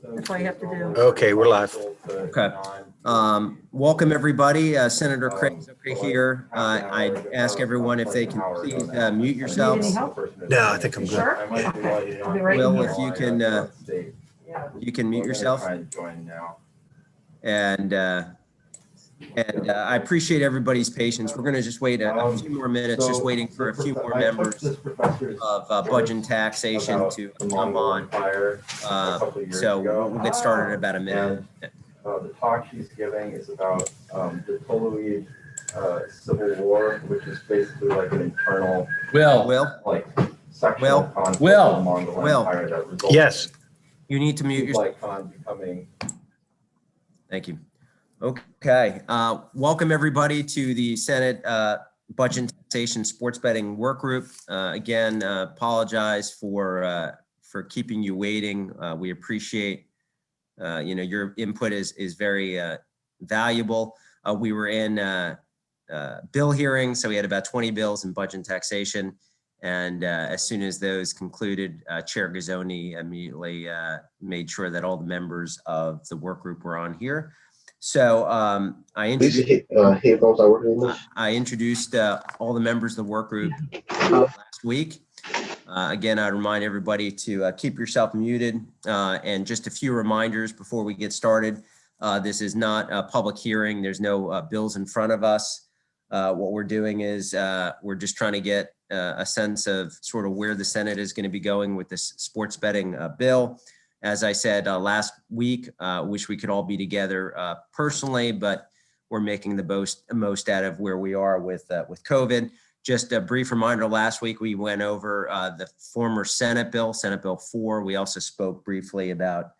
That's all you have to do. Okay, we're live. Okay. Welcome everybody. Senator Craig's okay here. I ask everyone if they can please mute yourselves. No, I think I'm good. Sure. Okay. I'll be right Will, here. if you can mute yourself. And I appreciate everybody's patience. We're going to just wait a few more minutes, just waiting for a few more members of Budget and Taxation to come on. So we'll get started in about a minute. The talk she's giving is about the Toluid Civil War, which is basically like an internal like sectional conflict among the empire that resulted. Yes. You need to mute yourself. Thank you. Okay. Welcome everybody to the Senate Budget and Taxation Sports Betting Workgroup. Again, apologize for keeping you waiting. We appreciate your input is very valuable. We were in bill hearings, so we had about 20 bills in budget and taxation. And as soon as those concluded, Chair Gazzoni immediately made sure that all the members of the work group were on here. So I introduced all the members of the work group last week. Again, I remind everybody to keep yourself muted, and just a few reminders before we get started. This is not a public hearing. There's no bills in front of us. What we're doing is we're just trying to get a sense of sort of where the Senate is going to be going with this sports betting bill. As I said last week, wish we could all be together personally, but we're making the most out of where we are with COVID. Just a brief reminder, last week we went over the former Senate Bill 4. We also spoke briefly about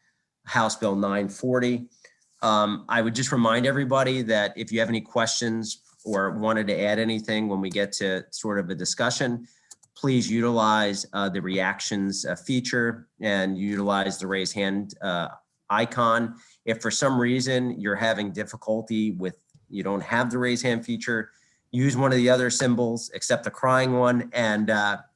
House Bill 940. I would just remind everybody that if you have any questions or wanted to add anything when we get to sort of a discussion, please utilize the reactions feature and utilize the raise hand icon. If for some reason you're having difficulty you don't have the raise hand feature, use one of the other symbols, except the crying one, and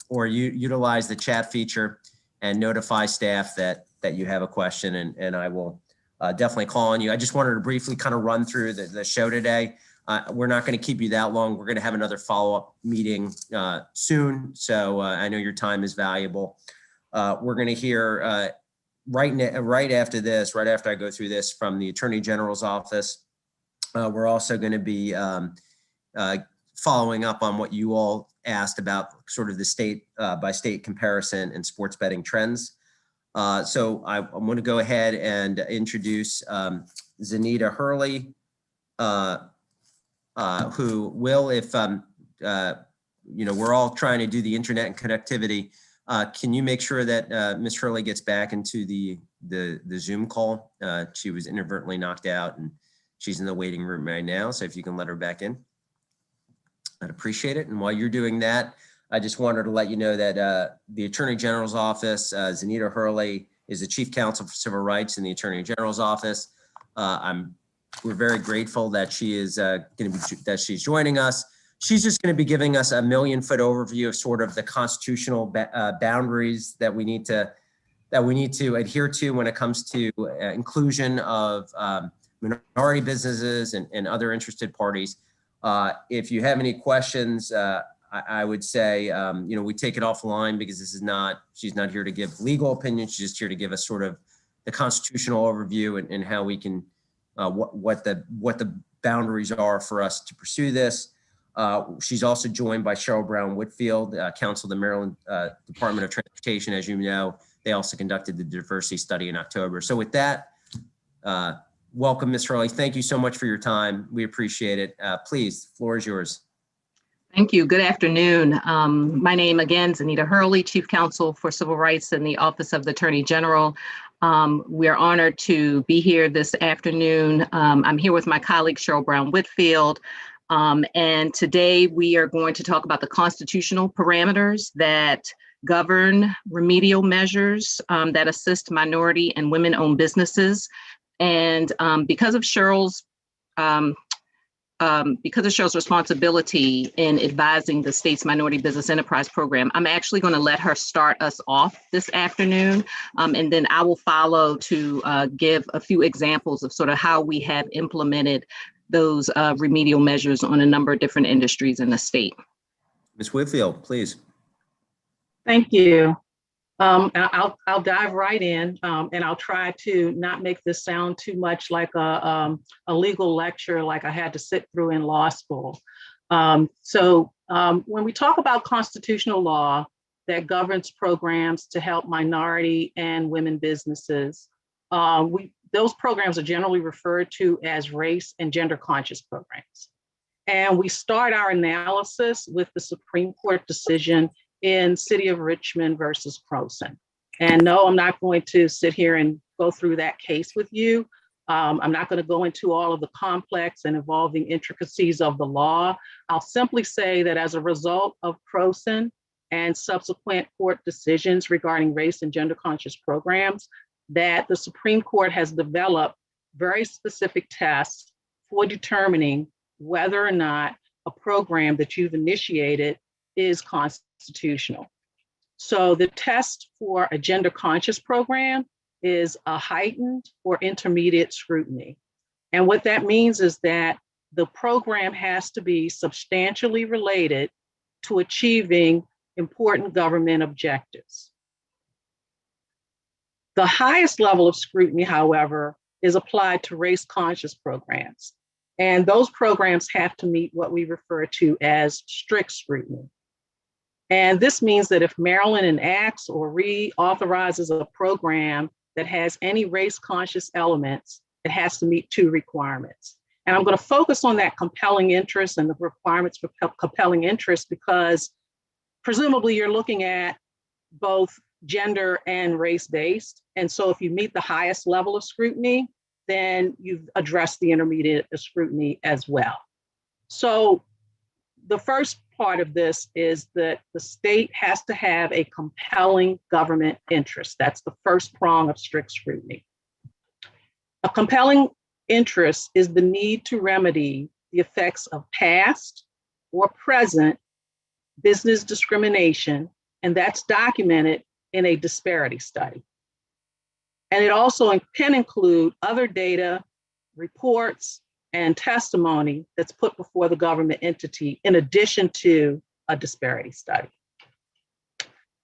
or you utilize the chat feature and notify staff that you have a question, and I will definitely call on you. I just wanted to briefly kind of run through the show today. We're not going to keep you that long. We're going to have another follow-up meeting soon, so I know your time is valuable. We're going to hear right after I go through this, from the Attorney General's office. We're also going to be following up on what you all asked about, sort of the state by state comparison and sports betting trends. So I'm going to go ahead and introduce Zanita Hurley, who will, if we're all trying to do the internet and connectivity, can you make sure that Ms. Hurley gets back into the Zoom call? She was inadvertently knocked out and she's in the waiting room right now. So if you can let her back in, I'd appreciate it. And while you're doing that, I just wanted to let you know that the Attorney General's office, Zanita Hurley, is the Chief Counsel for Civil Rights in the Attorney General's office. We're very grateful that she is she's joining us. She's just going to be giving us a 1,000,000-foot overview of sort of the constitutional boundaries that we need to adhere to when it comes to inclusion of minority businesses and other interested parties. If you have any questions, I would say, we take it offline, because she's not here to give legal opinions. She's just here to give us sort of the constitutional overview and how we can, what the boundaries are for us to pursue this. She's also joined by Cheryl Brown Whitfield, counsel of the Maryland Department of Transportation. As you know, they also conducted the diversity study in October. So with that, welcome, Ms. Hurley. Thank you so much for your time. We appreciate it. Please, the floor is yours. Thank you. Good afternoon. My name again, Zanita Hurley, Chief Counsel for Civil Rights in the Office of the Attorney General. We're honored to be here this afternoon. I'm here with my colleague, Cheryl Brown Whitfield. And today we are going to talk about the constitutional parameters that govern remedial measures that assist minority and women-owned businesses. And because of Cheryl's because it shows responsibility in advising the state's Minority Business Enterprise Program, I'm actually going to let her start us off this afternoon. And then I will follow to give a few examples of sort of how we have implemented those remedial measures on a number of different industries in the state. Ms. Whitfield, please. Thank you. I'll dive right in, and I'll try to not make this sound too much like a legal lecture like I had to sit through in law school. When we talk about constitutional law that governs programs to help minority and women businesses, those programs are generally referred to as race and gender conscious programs. And we start our analysis with the Supreme Court decision in City of Richmond versus Croson. And no, I'm not going to sit here and go through that case with you. I'm not going to go into all of the complex and evolving intricacies of the law. I'll simply say that as a result of Croson and subsequent court decisions regarding race and gender conscious programs, that the Supreme Court has developed very specific tests for determining whether or not a program that you've initiated is constitutional. So the test for a gender conscious program is a heightened or intermediate scrutiny. And what that means is that the program has to be substantially related to achieving important government objectives. The highest level of scrutiny, however, is applied to race conscious programs. And those programs have to meet what we refer to as strict scrutiny. And this means that if Maryland enacts or reauthorizes a program that has any race conscious elements, it has to meet two requirements. And I'm going to focus on that compelling interest and the requirements for compelling interest because presumably you're looking at both gender and race-based. And so if you meet the highest level of scrutiny, then you've addressed the intermediate scrutiny as well. So the first part of this is that the state has to have a compelling government interest. That's the first prong of strict scrutiny. A compelling interest is the need to remedy the effects of past or present business discrimination, and that's documented in a disparity study. And it also can include other data, reports, and testimony that's put before the government entity in addition to a disparity study.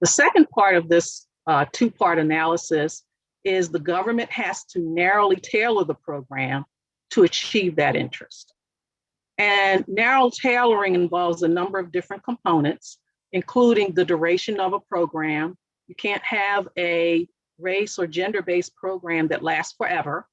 The second part of this two-part analysis is the government has to narrowly tailor the program to achieve that interest. And narrow tailoring involves a number of different components, including the duration of a program. You can't have a race or gender-based program that lasts forever.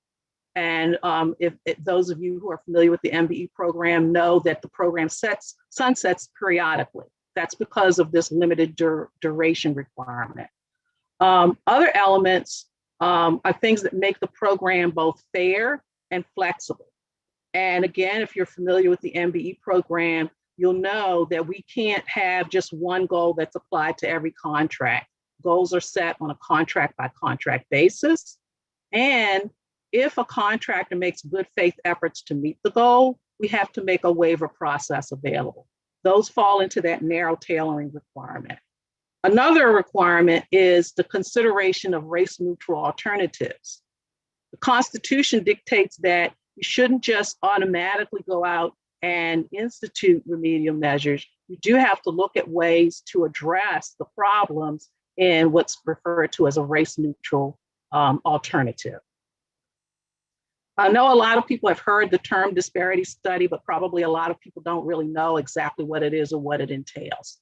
And if those of you who are familiar with the MBE program know that the program sunsets periodically. That's because of this limited duration requirement. Other elements are things that make the program both fair and flexible. And again, if you're familiar with the MBE program, you'll know that we can't have just one goal that's applied to every contract. Goals are set on a contract by contract basis. And if a contractor makes good faith efforts to meet the goal, we have to make a waiver process available. Those fall into that narrow tailoring requirement. Another requirement is the consideration of race neutral alternatives. The Constitution dictates that you shouldn't just automatically go out and institute remedial measures. You do have to look at ways to address the problems in what's referred to as a race neutral alternative. I know a lot of people have heard the term disparity study, but probably a lot of people don't really know exactly what it is or what it entails.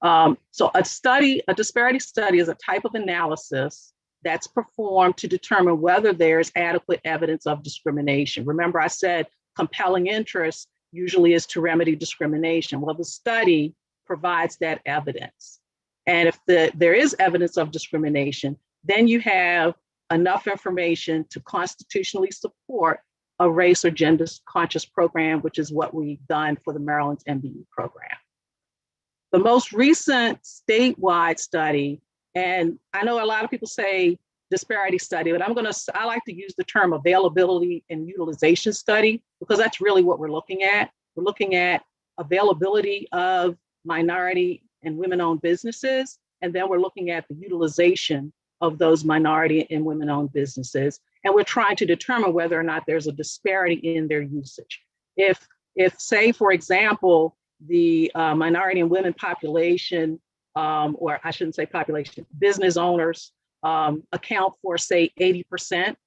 So a disparity study is a type of analysis that's performed to determine whether there's adequate evidence of discrimination. Remember, I said compelling interest usually is to remedy discrimination. Well, the study provides that evidence. And if there is evidence of discrimination, then you have enough information to constitutionally support a race or gender conscious program, which is what we've done for the Maryland's MBE program. The most recent statewide study, and I know a lot of people say disparity study, but I like to use the term availability and utilization study because that's really what we're looking at. We're looking at availability of minority and women-owned businesses, and then we're looking at the utilization of those minority and women-owned businesses. And we're trying to determine whether or not there's a disparity in their usage. If say, for example, the minority and women population, or I shouldn't say population, business owners account for, say, 80%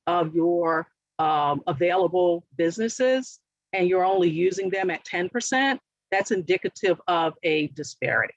of your available businesses, and you're only using them at 10%, that's indicative of a disparity.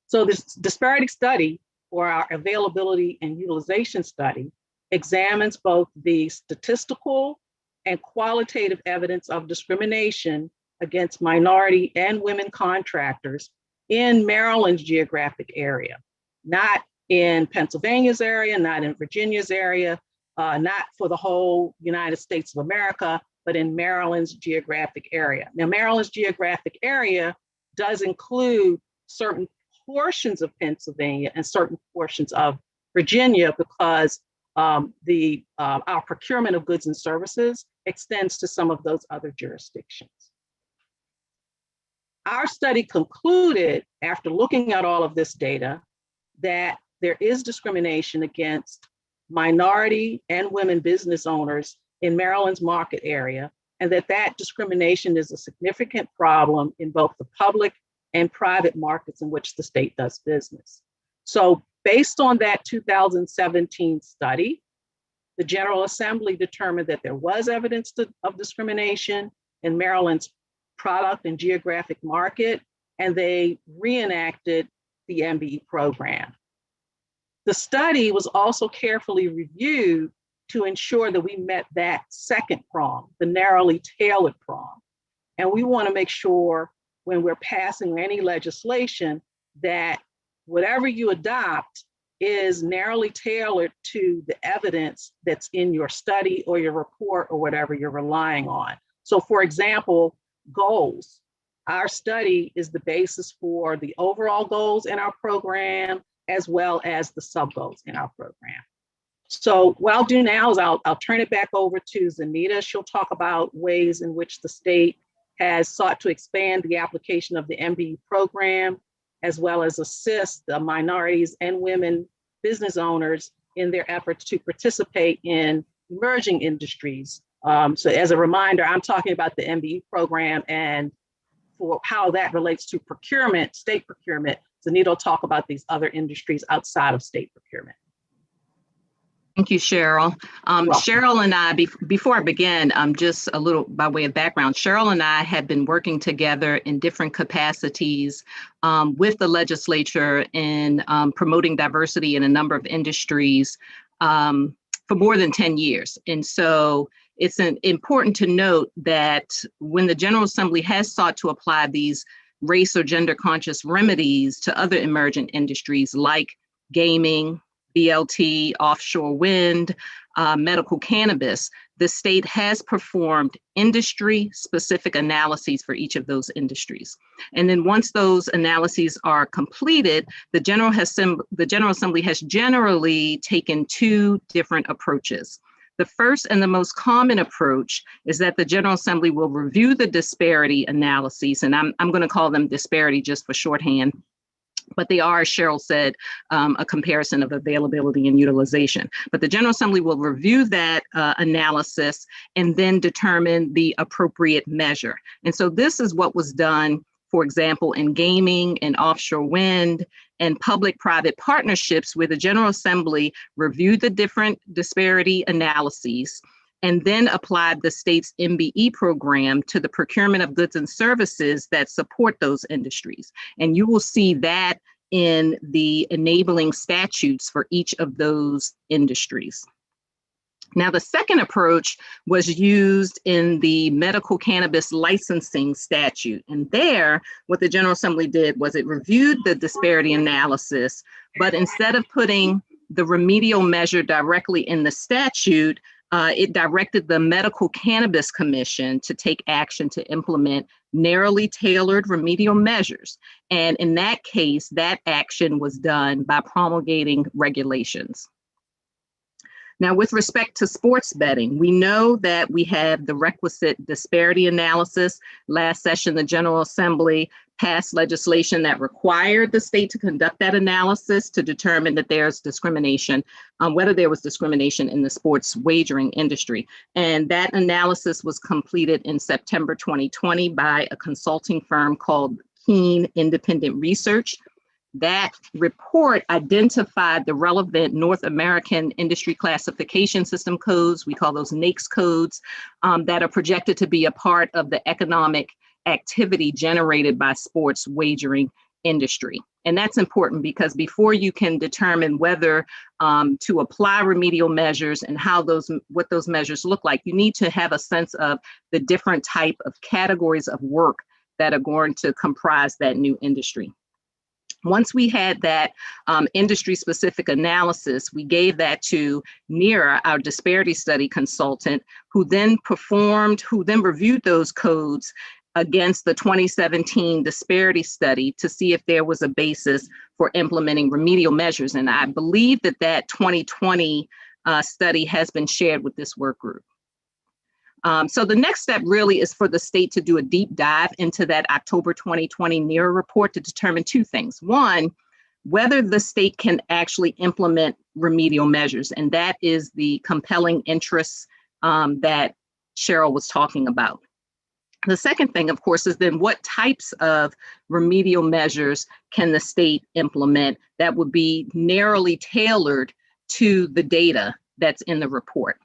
So this disparity study, or our availability and utilization study, examines both the statistical and qualitative evidence of discrimination against minority and women contractors in Maryland's geographic area, not in Pennsylvania's area, not in Virginia's area, not for the whole United States of America, but in Maryland's geographic area. Now, Maryland's geographic area does include certain portions of Pennsylvania and certain portions of Virginia, because our procurement of goods and services extends to some of those other jurisdictions. Our study concluded, after looking at all of this data, that there is discrimination against minority and women business owners in Maryland's market area, and that discrimination is a significant problem in both the public and private markets in which the state does business. So based on that 2017 study, the General Assembly determined that there was evidence of discrimination in Maryland's product and geographic market, and they reenacted the MBE program. The study was also carefully reviewed to ensure that we met that second prong, the narrowly tailored prong. And we want to make sure when we're passing any legislation that whatever you adopt is narrowly tailored to the evidence that's in your study or your report or whatever you're relying on. So for example, goals. Our study is the basis for the overall goals in our program, as well as the sub-goals in our program. So what I'll do now is I'll turn it back over to Zanita. She'll talk about ways in which the state has sought to expand the application of the MBE program, as well as assist the minorities and women business owners in their efforts to participate in emerging industries. So as a reminder, I'm talking about the MBE program and for how that relates to procurement, state procurement. Zanita will talk about these other industries outside of state procurement. Thank you, Cheryl. Cheryl and I, before I begin, just a little by way of background, Cheryl and I have been working together in different capacities with the legislature in promoting diversity in a number of industries for more than 10 years. And so it's important to note that when the General Assembly has sought to apply these race or gender conscious remedies to other emergent industries like gaming, BLT, offshore wind, medical cannabis, the state has performed industry-specific analyses for each of those industries. And then once those analyses are completed, the General Assembly has generally taken two different approaches. The first and the most common approach is that the General Assembly will review the disparity analyses, and I'm going to call them disparity just for shorthand, but they are, as Cheryl said, a comparison of availability and utilization. But the General Assembly will review that analysis and then determine the appropriate measure. And so this is what was done, for example, in gaming and offshore wind and public-private partnerships, where the General Assembly reviewed the different disparity analyses and then applied the state's MBE program to the procurement of goods and services that support those industries. And you will see that in the enabling statutes for each of those industries. Now, the second approach was used in the medical cannabis licensing statute. And there, what the General Assembly did was it reviewed the disparity analysis, but instead of putting the remedial measure directly in the statute, it directed the Medical Cannabis Commission to take action to implement narrowly tailored remedial measures. And in that case, that action was done by promulgating regulations. Now, with respect to sports betting, we know that we have the requisite disparity analysis. Last session, the General Assembly passed legislation that required the state to conduct that analysis to determine that there's discrimination, whether there was discrimination in the sports wagering industry. And that analysis was completed in September 2020 by a consulting firm called Keen Independent Research. That report identified the relevant North American Industry Classification System codes, we call those NAICS codes, that are projected to be a part of the economic activity generated by sports wagering industry. And that's important because before you can determine whether to apply remedial measures and what those measures look like, you need to have a sense of the different type of categories of work that are going to comprise that new industry. Once we had that industry-specific analysis, we gave that to NERA, our disparity study consultant, who then reviewed those codes against the 2017 disparity study to see if there was a basis for implementing remedial measures. And I believe that that 2020 study has been shared with this work group. So the next step really is for the state to do a deep dive into that October 2020 NERA report to determine two things. One, whether the state can actually implement remedial measures, and that is the compelling interests that Cheryl was talking about. The second thing, of course, is then what types of remedial measures can the state implement that would be narrowly tailored to the data that's in the report.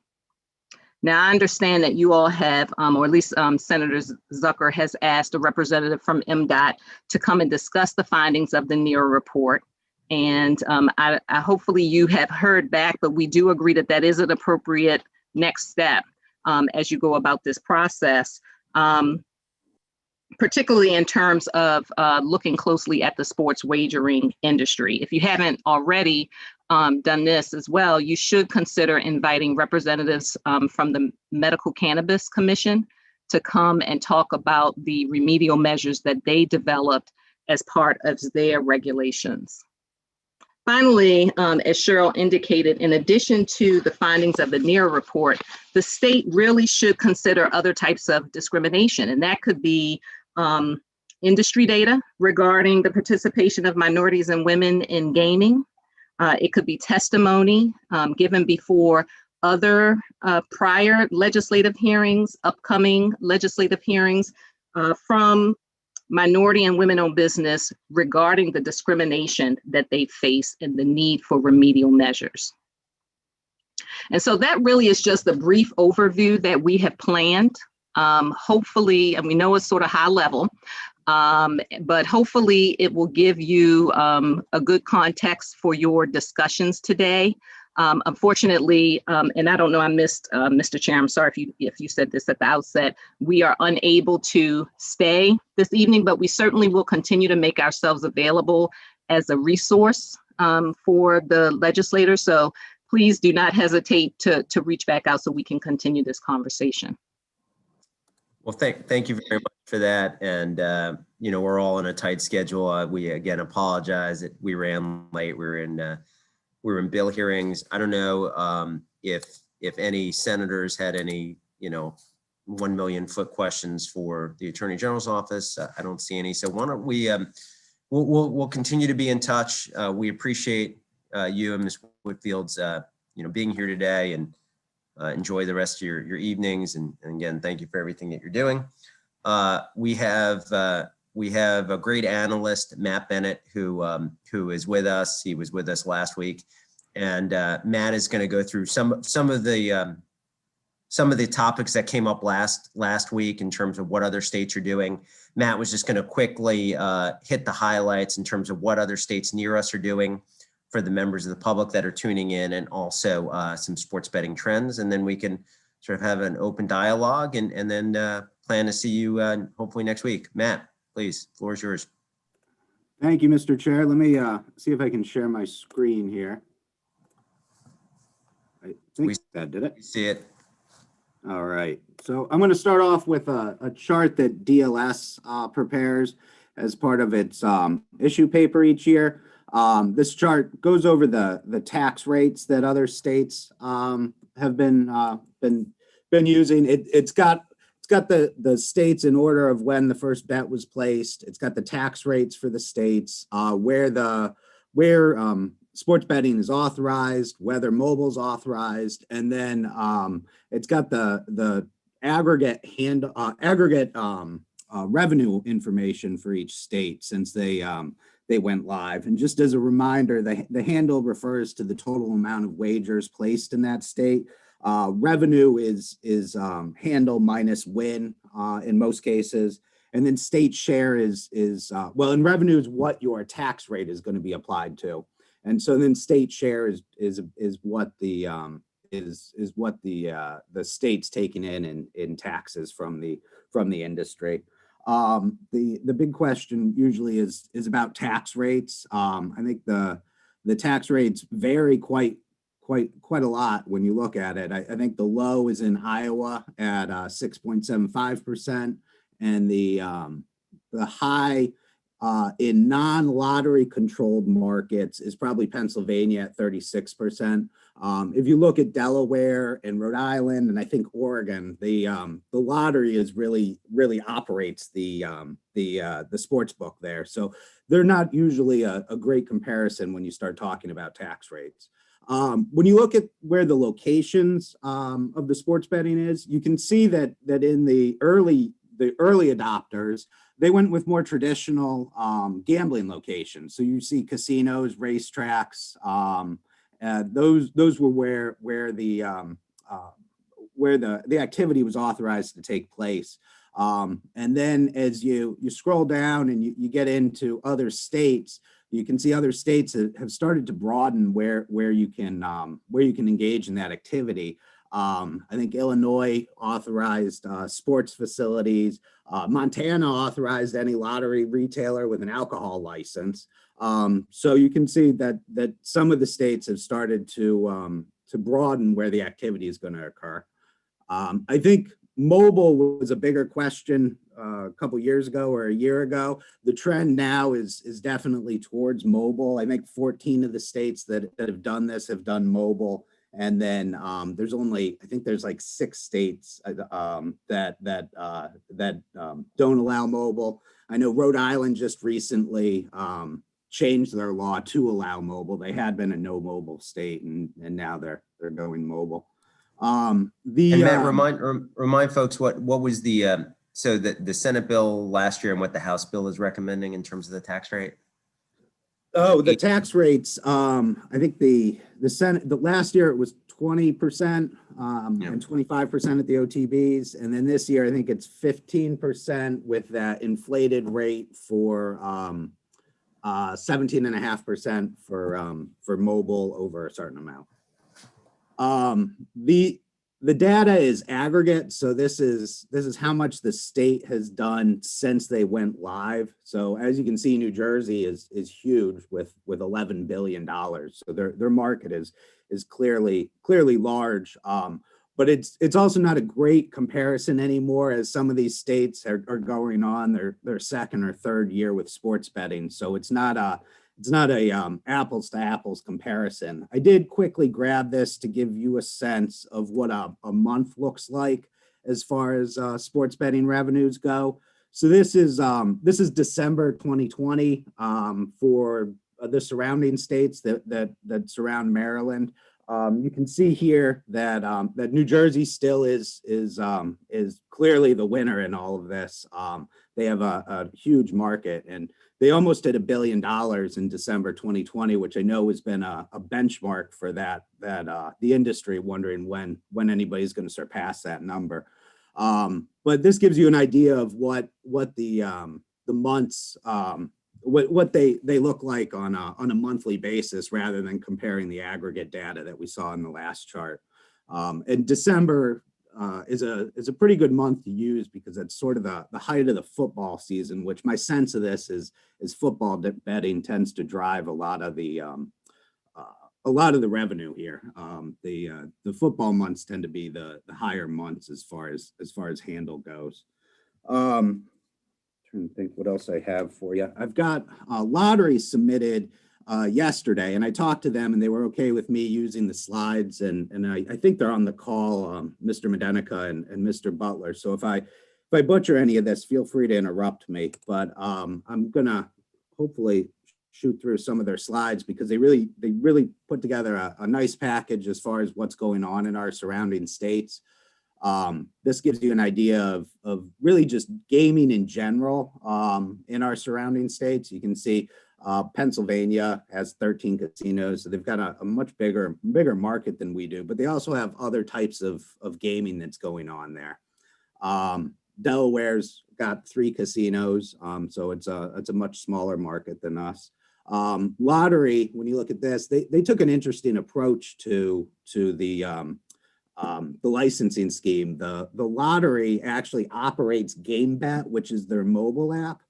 Now, I understand that you all have, or at least Senator Zucker has asked a representative from MDOT to come and discuss the findings of the NERA report. And I hopefully you have heard back, but we do agree that that is an appropriate next step as you go about this process, particularly in terms of looking closely at the sports wagering industry. If you haven't already done this as well, you should consider inviting representatives from the Medical Cannabis Commission to come and talk about the remedial measures that they developed as part of their regulations. Finally, as Cheryl indicated, in addition to the findings of the NERA report, the state really should consider other types of discrimination, and that could be industry data regarding the participation of minorities and women in gaming. It could be testimony given before other prior legislative hearings, upcoming legislative hearings from minority and women-owned business regarding the discrimination that they face and the need for remedial measures. And so that really is just a brief overview that we have planned. Hopefully, and we know it's sort of high level, but hopefully it will give you a good context for your discussions today. Unfortunately, and I don't know, I missed, Mr. Chair, I'm sorry if you said this at the outset, we are unable to stay this evening, but we certainly will continue to make ourselves available as a resource for the legislators. So please do not hesitate to reach back out so we can continue this conversation. Well, thank you very much for that. And, you know, we're all on a tight schedule. We, again, apologize that we ran late. We were in bill hearings. I don't know if any senators had any, 1 million foot questions for the Attorney General's office. I don't see any. So why don't we, we'll continue to be in touch. We appreciate you and Ms. Whitfield's, being here today, and enjoy the rest of your evenings. And again, thank you for everything that you're doing. We have a great analyst, Matt Bennett, who is with us. He was with us last week, and Matt is going to go through some of the topics that came up last week in terms of what other states are doing. Matt was just going to quickly hit the highlights in terms of what other states near us are doing for the members of the public that are tuning in, and also some sports betting trends. And then we can sort of have an open dialogue and then plan to see you hopefully next week. Matt, please, the floor is yours. Thank you, Mr. Chair. Let me see if I can share my screen here. I think that did it. We see it. All right. So I'm going to start off with a chart that DLS prepares as part of its issue paper each year. This chart goes over the tax rates that other states have been using. It's got the states in order of when the first bet was placed. It's got the tax rates for the states, where sports betting is authorized, whether mobile's authorized, and then it's got the aggregate revenue information for each state since they went live. And just as a reminder, the handle refers to the total amount of wagers placed in that state. Revenue is handle minus win in most cases. And then state share is and revenue is what your tax rate is going to be applied to. And so then state share is what the state's taking in taxes from the industry. The big question usually is about tax rates. I think the tax rates vary quite a lot when you look at it. I think the low is in Iowa at 6.75%, and the high in non-lottery controlled markets is probably Pennsylvania at 36%. If you look at Delaware and Rhode Island, and I think Oregon, the lottery is really operates the sports book there. So they're not usually a great comparison when you start talking about tax rates. When you look at where the locations of the sports betting is, you can see that in the early adopters, they went with more traditional gambling locations. So you see casinos, racetracks. Those were where the activity was authorized to take place. And then as you scroll down and you get into other states, you can see other states have started to broaden where you can engage in that activity. I think Illinois authorized sports facilities. Montana authorized any lottery retailer with an alcohol license. So you can see that some of the states have started to broaden where the activity is going to occur. I think mobile was a bigger question a couple years ago or a year ago. The trend now is definitely towards mobile. I think 14 of the states that have done this have done mobile. And then there's like 6 states that don't allow mobile. I know Rhode Island just recently changed their law to allow mobile. They had been a no mobile state, and now they're going mobile. And Matt, remind folks what was the so the Senate bill last year and what the House bill is recommending in terms of the tax rate? Oh, the tax rates. I think the Senate, the last year it was 20% and 25% at the OTBs. And then this year, I think it's 15% with that inflated rate for 17.5% for mobile over a certain amount. The data is aggregate, so this is how much the state has done since they went live. So as you can see, New Jersey is huge with $11 billion. So their market is clearly large. But it's also not a great comparison anymore, as some of these states are going on their second or third year with sports betting. So it's not a apples to apples comparison. I did quickly grab this to give you a sense of what a month looks like as far as sports betting revenues go. So this is December 2020 for the surrounding states that surround Maryland. You can see here that that New Jersey still is clearly the winner in all of this. They have a huge market, and they almost hit $1 billion in December 2020, which I know has been a benchmark for that the industry, wondering when anybody's going to surpass that number. But this gives you an idea of what the months what they look like on a monthly basis, rather than comparing the aggregate data that we saw in the last chart. And December is a pretty good month to use because it's sort of the height of the football season, which my sense of this is football betting tends to drive a lot of the revenue here. The football months tend to be the higher months as far as handle goes. Trying to think what else I have for you. I've got lottery submitted yesterday, and I talked to them, and they were okay with me using the slides. And I think they're on the call, Mr. Medenica and Mr. Butler. So if I butcher any of this, feel free to interrupt me. But I'm gonna hopefully shoot through some of their slides because they really put together a nice package as far as what's going on in our surrounding states. This gives you an idea of really just gaming in general in our surrounding states. You can see Pennsylvania has 13 casinos, so they've got a much bigger market than we do, but they also have other types of gaming that's going on there. Delaware's got 3 casinos, so it's a much smaller market than us. Lottery, when you look at this, they took an interesting approach to the licensing scheme. The lottery actually operates GameBet, which is their mobile app.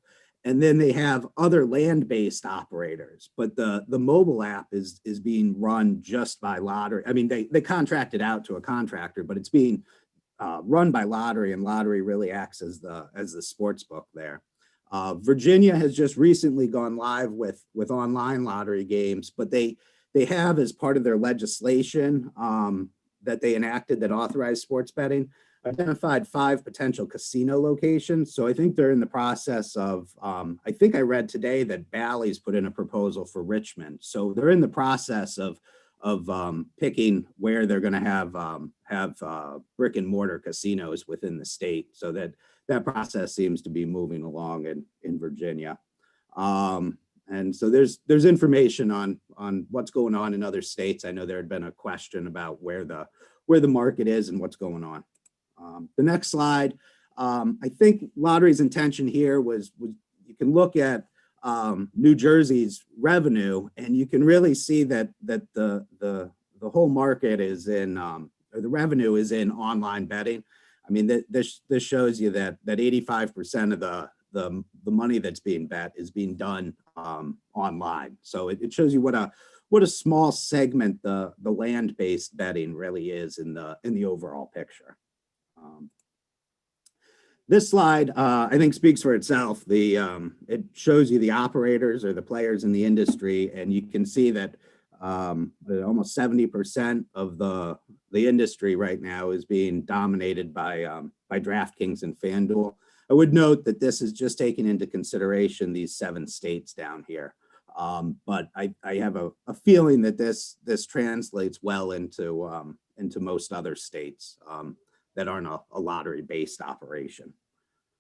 And then they have other land-based operators, but the mobile app is being run just by lottery. I mean, they contract it out to a contractor, but it's being run by lottery, and lottery really acts as the sports book there. Virginia has just recently gone live with online lottery games, but they have, as part of their legislation that they enacted that authorized sports betting, identified 5 potential casino locations. So I think they're in the process of, I think I read today that Bally's put in a proposal for Richmond. So they're in the process of picking where they're going to have brick and mortar casinos within the state. So that process seems to be moving along in Virginia. And so there's information on what's going on in other states. I know there had been a question about where the market is and what's going on. The next slide, I think lottery's intention here was you can look at New Jersey's revenue, and you can really see that the whole market is in, or the revenue is in online betting. I mean, this shows you that 85% of the money that's being bet is being done online. So it shows you what a small segment the land-based betting really is in the overall picture. This slide, I think, speaks for itself. It shows you the operators or the players in the industry, and you can see that almost 70% of the industry right now is being dominated by DraftKings and FanDuel. I would note that this is just taking into consideration these 7 states down here. But I have a feeling that this translates well into most other states that aren't a lottery-based operation.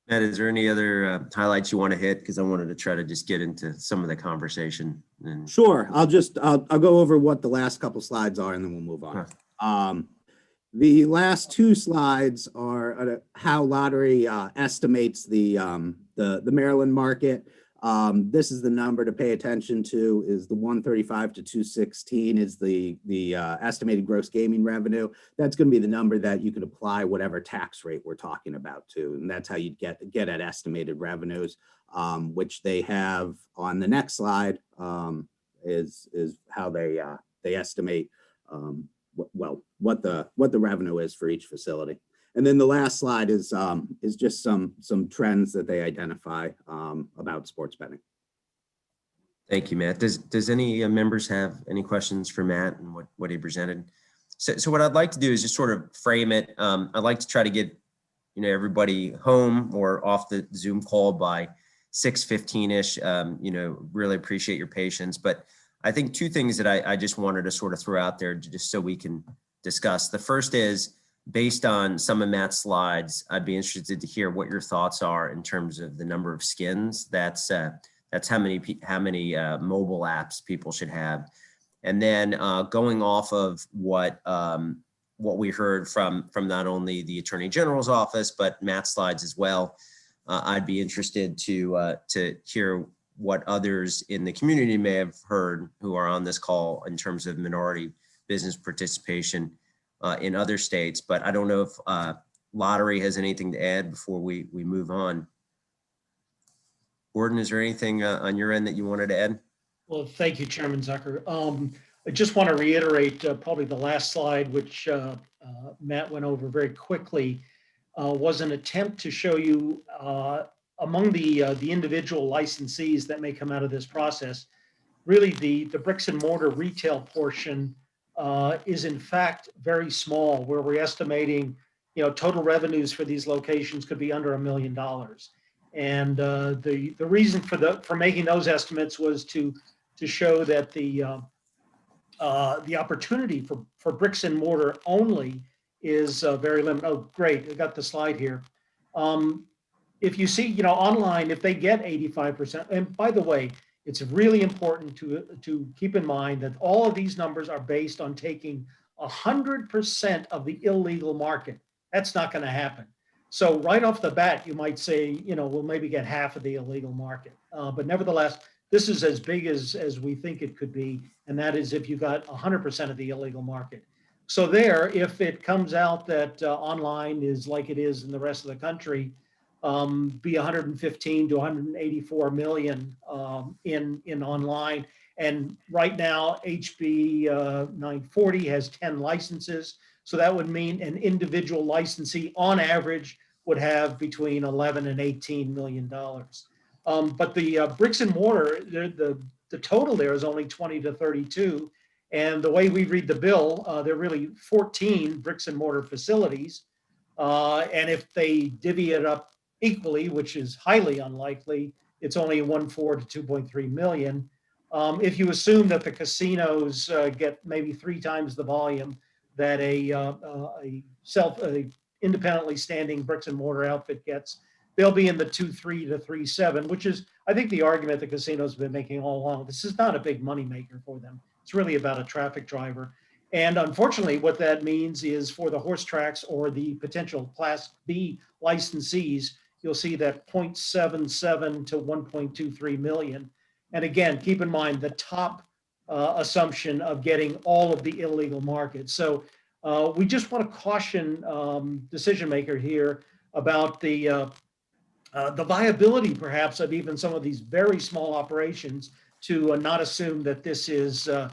Matt, is there any other highlights you want to hit? Because I wanted to try to just get into some of the conversation. Sure. I'll go over what the last couple slides are, and then we'll move on. Sure. The last 2 slides are how lottery estimates the Maryland market. This is the number to pay attention to, is the 135 to 216 is the estimated gross gaming revenue. That's going to be the number that you could apply whatever tax rate we're talking about to, and that's how you'd get at estimated revenues, which they have on the next slide. Is how they estimate what the revenue is for each facility. And then the last slide is just some trends that they identify about sports betting. Thank you, Matt. Does any members have any questions for Matt and what he presented? So what I'd like to do is just sort of frame it. I'd like to try to get everybody home or off the Zoom call by 6:15-ish. Really appreciate your patience. But I think 2 things that I just wanted to sort of throw out there just so we can discuss. The first is, based on some of Matt's slides, I'd be interested to hear what your thoughts are in terms of the number of skins. That's how many mobile apps people should have. And then going off of what we heard from not only the Attorney General's office, but Matt's slides as well, I'd be interested to hear what others in the community may have heard who are on this call in terms of minority business participation in other states. But I don't know if lottery has anything to add before we move on. Gordon, is there anything on your end that you wanted to add? Well, thank you, Chairman Zucker. I just want to reiterate probably the last slide, which Matt went over very quickly, was an attempt to show you among the individual licensees that may come out of this process, really the bricks and mortar retail portion is in fact very small, where we're estimating, total revenues for these locations could be under $1 million. And the reason for making those estimates was to show that the opportunity for bricks and mortar only is very limited. Oh, great, I got the slide here. If you see, online, if they get 85%, and by the way, it's really important to keep in mind that all of these numbers are based on taking 100% of the illegal market. That's not going to happen. So right off the bat, you might say, we'll maybe get half of the illegal market. But nevertheless, this is as big as we think it could be. And that is if you got 100% of the illegal market. So there, if it comes out that online is like it is in the rest of the country, be 115 to 184 million in online. And right now, HB 940 has 10 licenses. So that would mean an individual licensee on average would have between 11 and $18 million. But the bricks and mortar, the total there is only 20 to 32. And the way we read the bill, there are really 14 bricks and mortar facilities. And if they divvy it up equally, which is highly unlikely, it's only 1.4 to 2.3 million. If you assume that the casinos get maybe 3 times the volume that a independently standing bricks and mortar outfit gets, they'll be in the 2.3 to 3.7, which is, I think, the argument the casinos have been making all along. This is not a big money maker for them. It's really about a traffic driver. And unfortunately, what that means is for the horse tracks or the potential Class B licensees, you'll see that 0.77 to 1.23 million. And again, keep in mind the top assumption of getting all of the illegal markets. So we just want to caution decision maker here about the viability, perhaps, of even some of these very small operations to not assume that this is a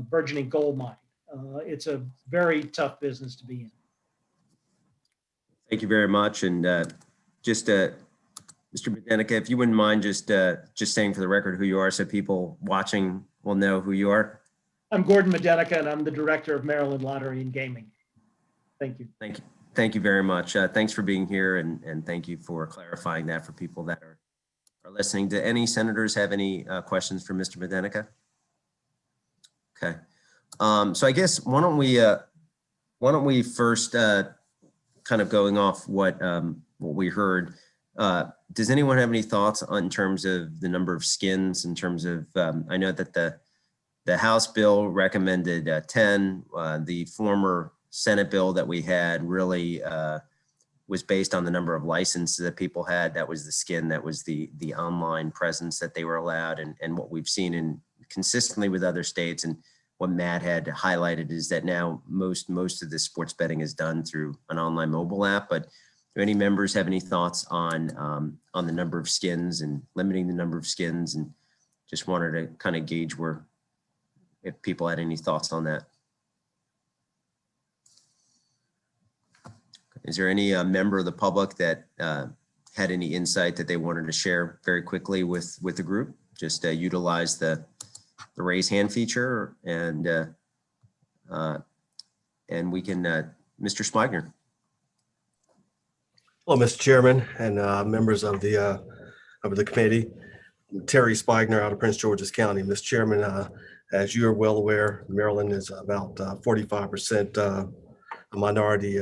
burgeoning gold mine. It's a very tough business to be in. Thank you very much. And just Mr. Bedenica, if you wouldn't mind just saying for the record who you are so people watching will know who you are. I'm Gordon Medenica, and I'm the director of Maryland Lottery and Gaming. Thank you. Thank you. Thank you very much. Thanks for being here, and thank you for clarifying that for people that are listening. Do any senators have any questions for Mr. Medenica? Okay. So I guess why don't we first kind of going off what we heard. Does anyone have any thoughts in terms of the number of skins? In terms of I know that the House bill recommended 10. The former Senate bill that we had really was based on the number of licenses that people had. That was the skin. That was the online presence that they were allowed. And what we've seen consistently with other states, and what Matt had highlighted, is that now most of the sports betting is done through an online mobile app. But do any members have any thoughts on the number of skins and limiting the number of skins? And just wanted to kind of gauge if people had any thoughts on that. Is there any member of the public that had any insight that they wanted to share very quickly with the group? Just utilize the raise hand feature, and we can, Mr. Spigner. Hello, Mr. Chairman and members of the committee. Terry Spigner out of Prince George's County. Mr. Chairman, as you are well aware, Maryland is about 45% a minority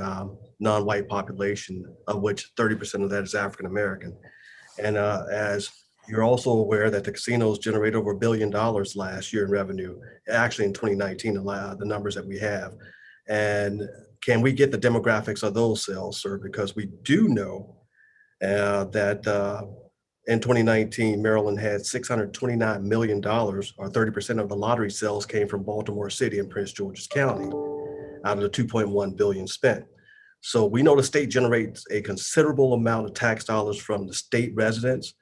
non-white population, of which 30% of that is African American. And as you're also aware that the casinos generated over $1 billion last year in revenue, actually in 2019, the numbers that we have. And can we get the demographics of those sales, sir? Because we do know that in 2019, Maryland had $629 million, or 30% of the lottery sales came from Baltimore City and Prince George's County out of the 2.1 billion spent. So we know the state generates a considerable amount of tax dollars from the state residents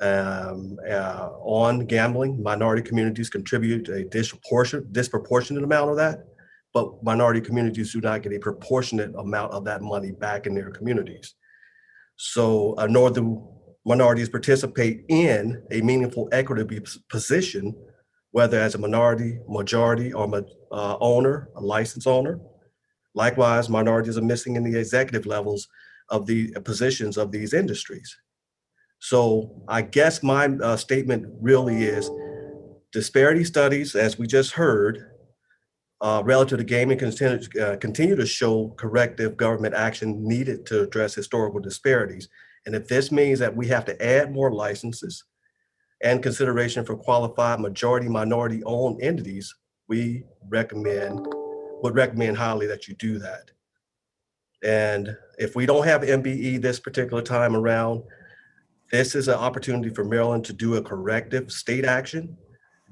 on gambling. Minority communities contribute a disproportionate amount of that, but minority communities do not get a proportionate amount of that money back in their communities. So nor do minorities participate in a meaningful equity position, whether as a minority, majority, or owner, a licensed owner. Likewise, minorities are missing in the executive levels of the positions of these industries. So I guess my statement really is disparity studies, as we just heard, relative to gaming continue to show corrective government action needed to address historical disparities. And if this means that we have to add more licenses and consideration for qualified majority minority owned entities, we would recommend highly that you do that. And if we don't have MBE this particular time around, this is an opportunity for Maryland to do a corrective state action.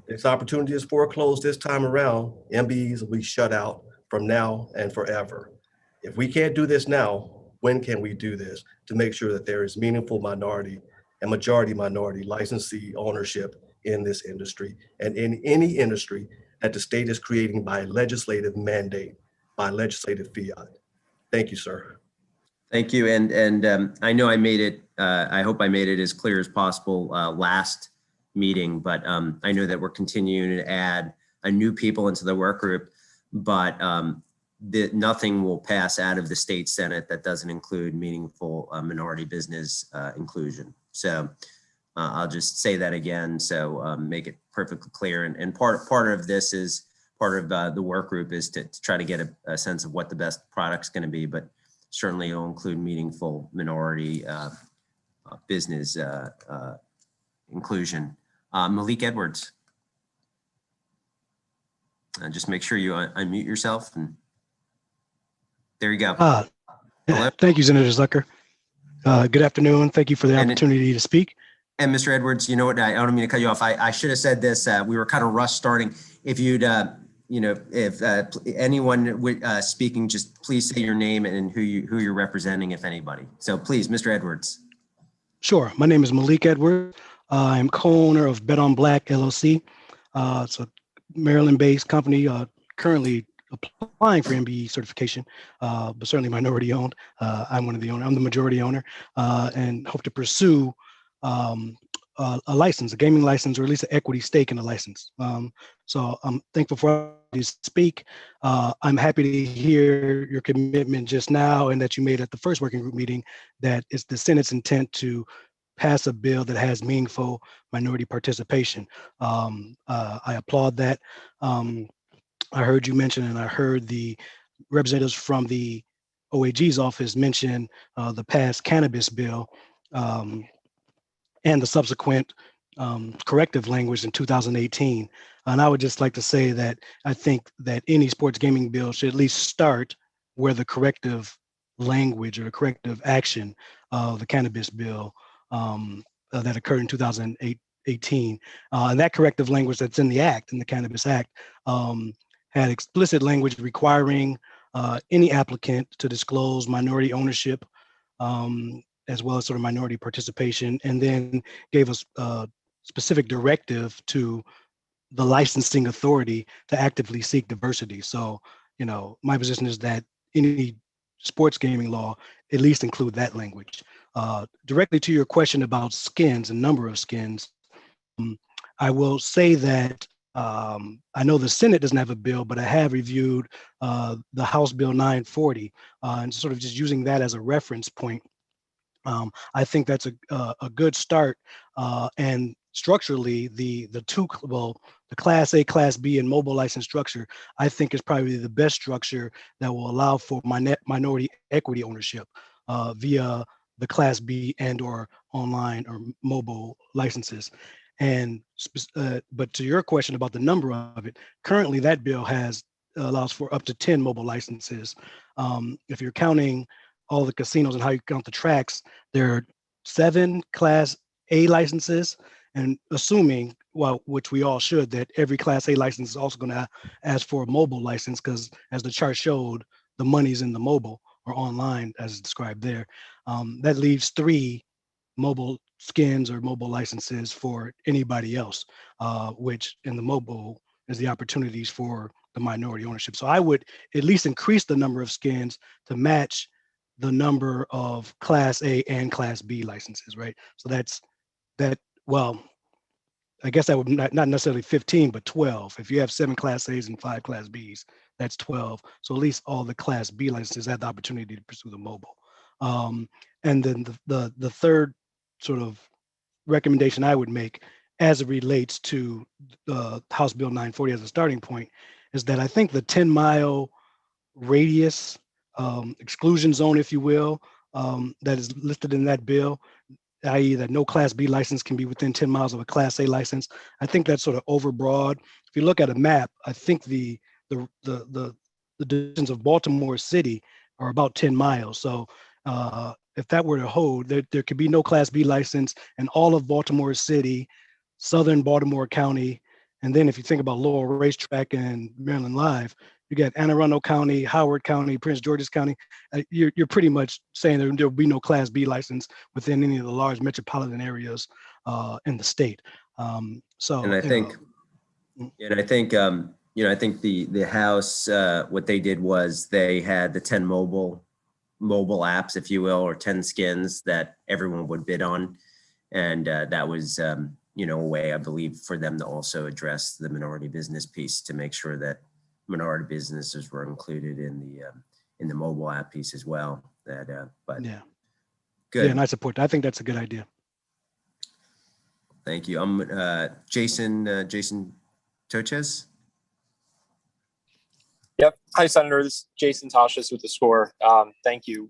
This opportunity is foreclosed this time around. MBEs will be shut out from now and forever. If we can't do this now, when can we do this to make sure that there is meaningful minority and majority minority licensee ownership in this industry and in any industry that the state is creating by legislative mandate, by legislative fiat? Thank you, sir. Thank you. And I know I made it, I hope I made it as clear as possible last meeting, but I know that we're continuing to add new people into the work group, but nothing will pass out of the state Senate that doesn't include meaningful minority business inclusion. So I'll just say that again, so make it perfectly clear. And part of this is, part of the work group is to try to get a sense of what the best product's going to be, but certainly it'll include meaningful minority business inclusion. Malik Edwards. Just make sure you unmute yourself, and there you go. Thank you, Senator Zucker. Good afternoon. Thank you for the opportunity to speak. And Mr. Edwards, you know what? I don't mean to cut you off. I should have said this. We were kind of rushed starting. If you'd, if anyone speaking, just please say your name and who you're representing, if anybody. So please, Mr. Edwards. Sure. My name is Malik Edwards. I'm co-owner of Bet on Black LLC. It's a Maryland-based company currently applying for MBE certification, but certainly minority owned. I'm one of the owners. I'm the majority owner, and hope to pursue a license, a gaming license, or at least an equity stake in a license. So I'm thankful for you to speak. I'm happy to hear your commitment just now, and that you made at the first working group meeting, that it's the Senate's intent to pass a bill that has meaningful minority participation. I applaud that. I heard you mention, and I heard the representatives from the OAG's office mention the past cannabis bill and the subsequent corrective language in 2018. And I would just like to say that I think that any sports gaming bill should at least start where the corrective language or the corrective action of the cannabis bill that occurred in 2018. And that corrective language that's in the act, in the Cannabis Act, had explicit language requiring any applicant to disclose minority ownership, as well as sort of minority participation, and then gave us a specific directive to the licensing authority to actively seek diversity. So, my position is that any sports gaming law at least include that language. Directly to your question about skins and number of skins, I will say that I know the Senate doesn't have a bill, but I have reviewed the House Bill 940, and sort of just using that as a reference point. I think that's a good start, and structurally, the Class A, Class B, and mobile license structure, I think is probably the best structure that will allow for minority equity ownership via the Class B and or online or mobile licenses. And but to your question about the number of it, currently that bill allows for up to 10 mobile licenses. If you're counting all the casinos and how you count the tracks, there are 7 Class A licenses, and assuming, well, which we all should, that every Class A license is also going to ask for a mobile license, because as the chart showed, the money's in the mobile or online as described there. That leaves 3 mobile skins or mobile licenses for anybody else, which in the mobile is the opportunities for the minority ownership. So I would at least increase the number of skins to match the number of Class A and Class B licenses, right? So that's that. Well, I guess that would not necessarily 15, but 12. If you have 7 Class A's and 5 Class B's, that's 12. So at least all the Class B licenses have the opportunity to pursue the mobile. And then the third sort of recommendation I would make as it relates to House Bill 940 as a starting point is that I think the 10-mile radius exclusion zone, if you will, that is listed in that bill, i.e. that no Class B license can be within 10 miles of a Class A license. I think that's sort of overbroad. If you look at a map, I think the distance of Baltimore City are about 10 miles. So if that were to hold, there could be no Class B license in all of Baltimore City, Southern Baltimore County. And then if you think about Lowell Racetrack and Maryland Live, you got Anne Arundel County, Howard County, Prince George's County. You're pretty much saying there will be no Class B license within any of the large metropolitan areas in the state. So, and I think, I think the House, what they did was they had the 10 mobile apps, if you will, or 10 skins that everyone would bid on, and that was a way, I believe, for them to also address the minority business piece to make sure that minority businesses were included in the mobile app piece as well. But yeah, good. Yeah, and I support that. I think that's a good idea. Thank you. I'm Jason Tochez. Yep. Hi, Senator. This is Jason Toshis with the Score. Thank you.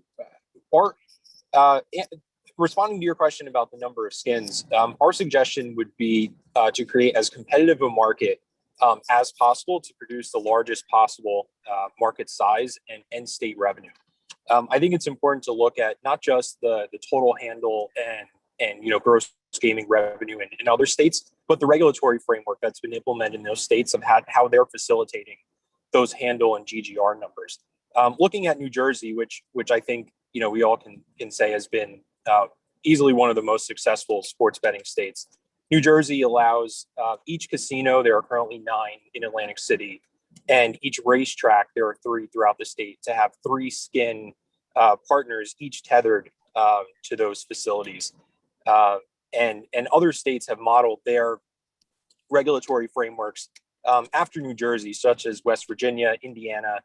Responding to your question about the number of skins, our suggestion would be to create as competitive a market as possible to produce the largest possible market size and end state revenue. I think it's important to look at not just the total handle and gross gaming revenue in other states, but the regulatory framework that's been implemented in those states of how they're facilitating those handle and GGR numbers. Looking at New Jersey, which I think we all can say has been easily one of the most successful sports betting states. New Jersey allows each casino, there are currently 9 in Atlantic City, and each racetrack, there are 3 throughout the state, to have 3 skin partners, each tethered to those facilities. And other states have modeled their regulatory frameworks after New Jersey, such as West Virginia, Indiana,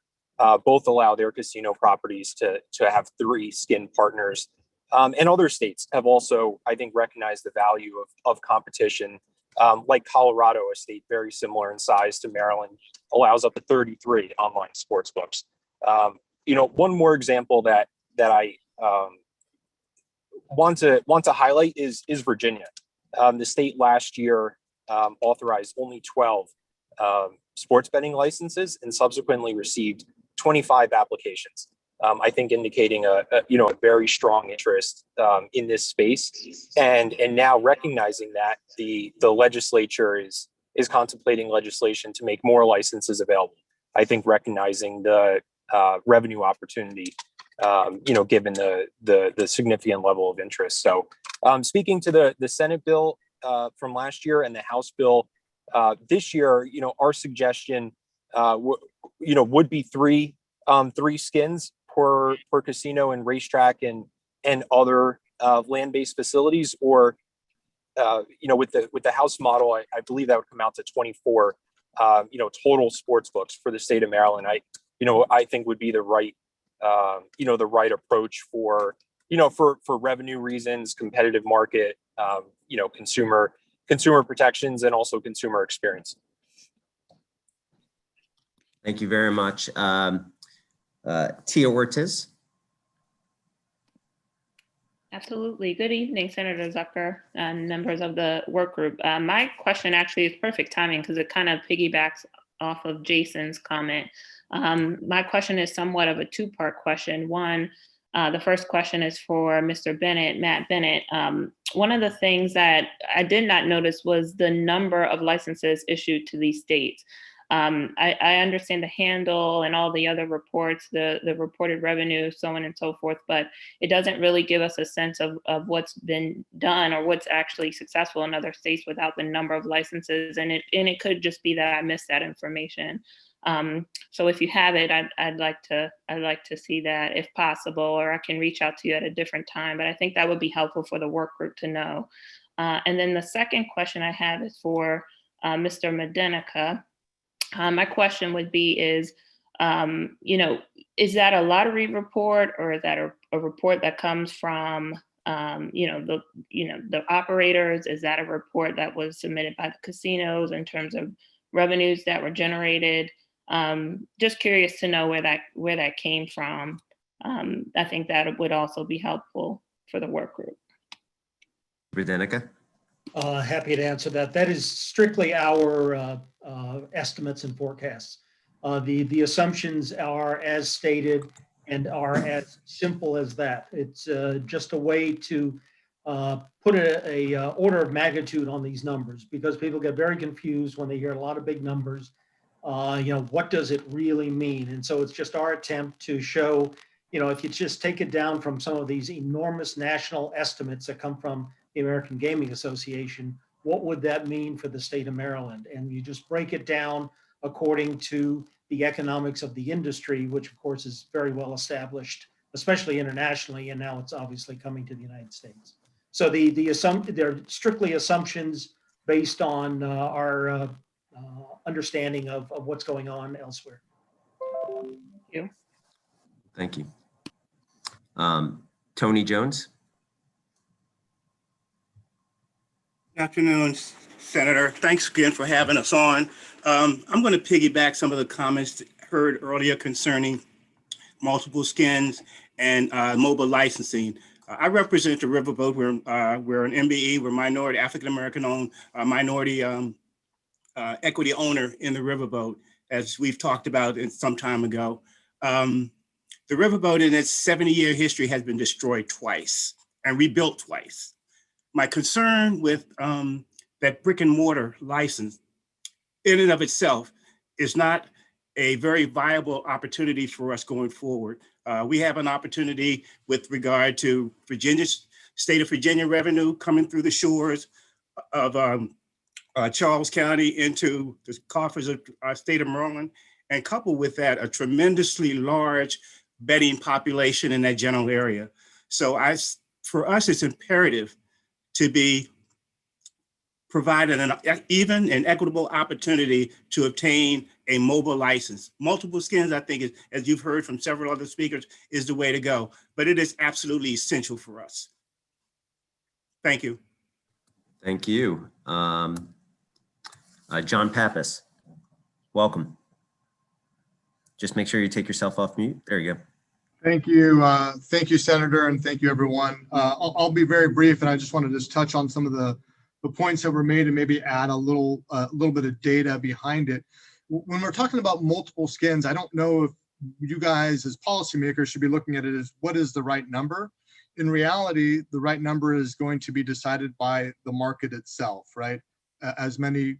both allow their casino properties to have 3 skin partners. And other states have also, I think, recognized the value of competition, like Colorado, a state very similar in size to Maryland, allows up to 33 online sports books. One more example that I want to highlight is Virginia. The state last year authorized only 12 sports betting licenses and subsequently received 25 applications. I think indicating a very strong interest in this space, and now recognizing that the legislature is contemplating legislation to make more licenses available. I think recognizing the revenue opportunity, given the significant level of interest. So, speaking to the Senate bill from last year and the House bill this year, our suggestion would be 3 skins per casino and racetrack and other land-based facilities, or with the House model, I believe that would come out to 24 total sports books for the state of Maryland. I think would be the right approach for revenue reasons, competitive market, consumer protections, and also consumer experience. Thank you very much. Tia Ortiz. Absolutely. Good evening, Senator Zucker and members of the work group. My question actually is perfect timing because it kind of piggybacks off of Jason's comment. My question is somewhat of a 2-part question. One, the first question is for Mr. Bennett, Matt Bennett. One of the things that I did not notice was the number of licenses issued to these states. I understand the handle and all the other reports, the reported revenue, so on and so forth, but it doesn't really give us a sense of what's been done or what's actually successful in other states without the number of licenses. And it could just be that I missed that information. So if you have it, I'd like to see that if possible, or I can reach out to you at a different time. But I think that would be helpful for the work group to know. And then the second question I have is for Mr. Medenica. My question would be is, is that a lottery report, or is that a report that comes from the operators? Is that a report that was submitted by the casinos in terms of revenues that were generated? Just curious to know where that came from. I think that would also be helpful for the work group. Medenica? Happy to answer that. That is strictly our estimates and forecasts. The assumptions are as stated and are as simple as that. It's just a way to put a order of magnitude on these numbers, because people get very confused when they hear a lot of big numbers. What does it really mean? And so it's just our attempt to show, if you just take it down from some of these enormous national estimates that come from the American Gaming Association, what would that mean for the state of Maryland? And you just break it down according to the economics of the industry, which of course is very well established, especially internationally, and now it's obviously coming to the United States. So they're strictly assumptions based on our understanding of what's going on elsewhere. Thank you. Thank you. Tony Jones. Good afternoon, Senator. Thanks again for having us on. I'm going to piggyback some of the comments heard earlier concerning multiple skins and mobile licensing. I represent the Riverboat. We're an MBE. We're minority, African-American owned, minority equity owner in the Riverboat, as we've talked about some time ago. The Riverboat in its 70-year history has been destroyed twice and rebuilt twice. My concern with that brick and mortar license in and of itself is not a very viable opportunity for us going forward. We have an opportunity with regard to state of Virginia revenue coming through the shores of Charles County into the coffers of our state of Maryland, and coupled with that, a tremendously large betting population in that general area. So for us, it's imperative to be provided an even and equitable opportunity to obtain a mobile license. Multiple skins, I think, as you've heard from several other speakers, is the way to go, but it is absolutely essential for us. Thank you. Thank you. John Pappas, welcome. Just make sure you take yourself off mute. There you go. Thank you. Thank you, Senator, and thank you, everyone. I'll be very brief, and I just want to just touch on some of the points that were made and maybe add a little bit of data behind it. When we're talking about multiple skins, I don't know if you guys as policymakers should be looking at it as what is the right number. In reality, the right number is going to be decided by the market itself, right? As many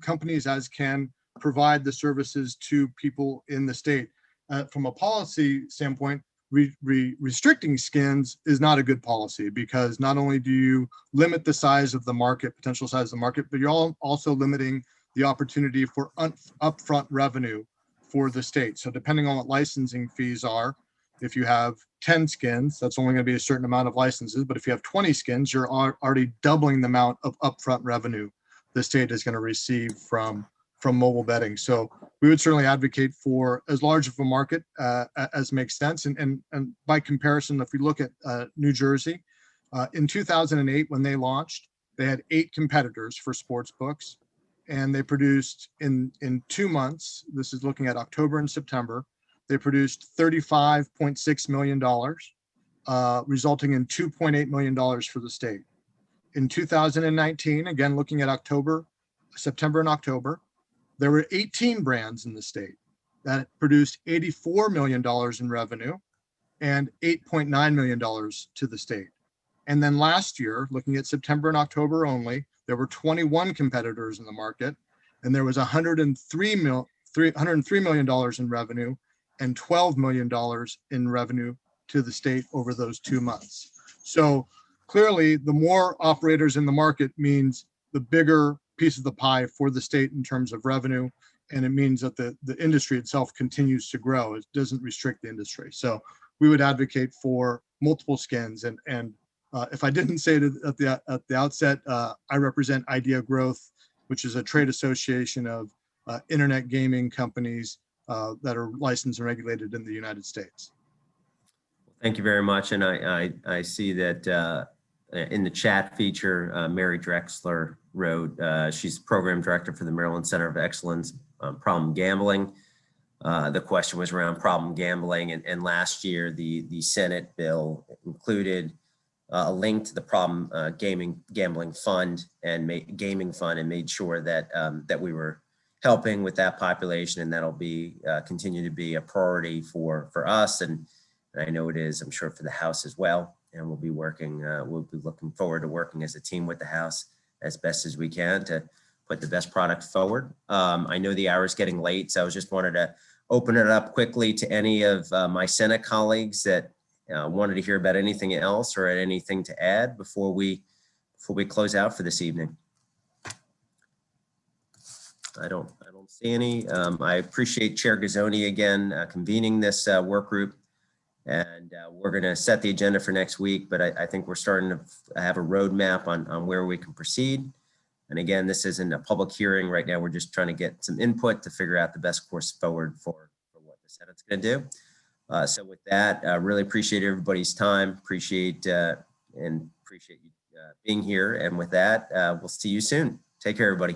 companies as can provide the services to people in the state. From a policy standpoint, restricting skins is not a good policy, because not only do you limit the size of the market, potential size of the market, but you're also limiting the opportunity for upfront revenue for the state. So depending on what licensing fees are, if you have 10 skins, that's only going to be a certain amount of licenses. But if you have 20 skins, you're already doubling the amount of upfront revenue the state is going to receive from mobile betting. So we would certainly advocate for as large of a market as makes sense. And by comparison, if we look at New Jersey, in 2008, when they launched, they had 8 competitors for sports books, and they produced in 2 months, this is looking at October and September, they produced $35.6 million, resulting in $2.8 million for the state. In 2019, again, looking at September and October, there were 18 brands in the state that produced $84 million in revenue and $8.9 million to the state. And then last year, looking at September and October only, there were 21 competitors in the market, and there was $103 million in revenue and $12 million in revenue to the state over those 2 months. So clearly, the more operators in the market means the bigger piece of the pie for the state in terms of revenue. and it means that the industry itself continues to grow. It doesn't restrict the industry. So we would advocate for multiple skins. And if I didn't say it at the outset, I represent Idea Growth, which is a trade association of internet gaming companies that are licensed and regulated in the United States. Thank you very much. And I see that in the chat feature, Mary Drexler wrote, she's program director for the Maryland Center of Excellence on Problem Gambling. The question was around problem gambling, and last year the Senate bill included a link to the problem gambling fund and gaming fund, and made sure that that we were helping with that population, and that'll be continue to be a priority for us, and I know it is, I'm sure, for the House as well. And we'll be working, we'll be looking forward to working as a team with the House as best as we can to put the best product forward. I know the hour is getting late, so I just wanted to open it up quickly to any of my Senate colleagues that wanted to hear about anything else or had anything to add before we close out for this evening. I don't see any. I appreciate Chair Gazzoni again convening this work group. And we're going to set the agenda for next week, but I think we're starting to have a roadmap on where we can proceed. And again, this isn't a public hearing right now. We're just trying to get some input to figure out the best course forward for what the Senate's going to do. So with that, really appreciate everybody's time. Appreciate you being here. And with that, we'll see you soon. Take care, everybody.